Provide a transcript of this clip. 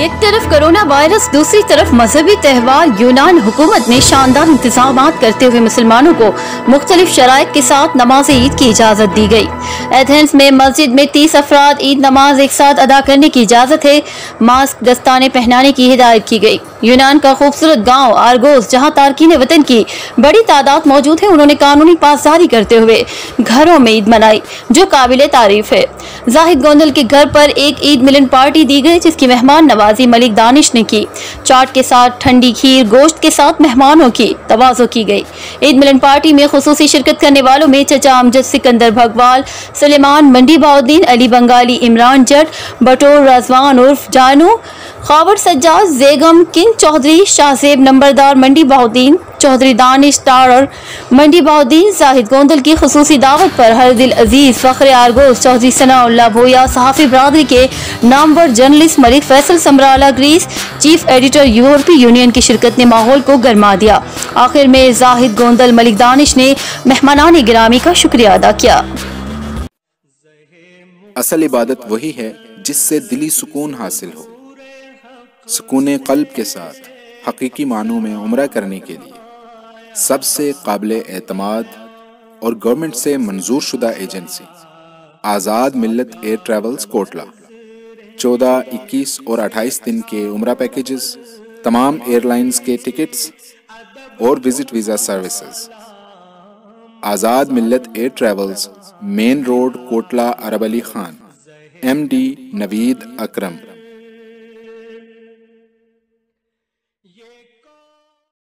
ایک طرف corona virus, دوسری طرف مذہبی تہوار، یونان حکومت نے شاندار انتظامات کرتے ہوئے مسلمانوں کو مختلف شرائط کے ساتھ نماز عید کی اجازت دی گئی۔ ایتھنز میں مسجد میں 30 افراد عید نماز ایک ساتھ ادا کرنے کی اجازت ہے۔ ماسک، دستانے پہنانے کی ہدایت کی گئی۔ یونان کا خوبصورت گاؤں آرگوس، جہاں تارکین وطن کی بڑی تعداد موجود ہے، انہوں نے قانونی پاسداری کرتے ہوئے گھروں میں عید منائی، جو قابل تعریف ہے۔ زاہد گوندل کے گھر پر ایک عید ملن پارٹی دی گئی، جس کی مہمان نوازی ملک دانش نے کی۔ چاٹ کے ساتھ ٹھنڈی کھیر، گوشت کے ساتھ مہمانوں کی تواضع کی گئی۔ عید ملن پارٹی میں خصوصی شرکت کرنے والوں میں چچا امجد سکندر بھگوال، سلیمان منڈی بہاؤدین، علی بنگالی، عمران جٹ، بٹور رضوان عرف جانو، خاور سجاد، زیگم کنگ چودھری، شاہ زیب نمبردار منڈی بہاؤدین، چودھری دانش ٹارر منڈی بہاؤدین۔ زاہد گوندل کی خصوصی دعوت پر ہر دل عزیز فخر آرگوس چودھری ثناء اللہ بھویا، صحافی برادری کے نامور جرنلسٹ ملک Faisal Samrala grease, chief editor یورپی یونین کی شرکت نے ماحول کو گرما دیا۔ آخر میں زاہد گوندل ملک دانش نے مہمانان گرامی کا شکریہ ادا کیا۔ اصل عبادت وہی ہے جس سے دلی سکون حاصل ہو۔ سکون قلب کے ساتھ حقیقی معنوں میں عمرہ کرنے کے لیے سب سے قابل اعتماد اور گورنمنٹ سے منظور شدہ ایجنسی آزاد ملت ایئر ٹریولز کوٹلہ۔ 14، 21 اور 28 دن کے عمرہ پیکیجز، تمام ایئر لائنز کے ٹکٹس اور visit visa services. Azad Millat air travels, main road, Kotla, Arab Ali Khan. MD Naveed اکرم۔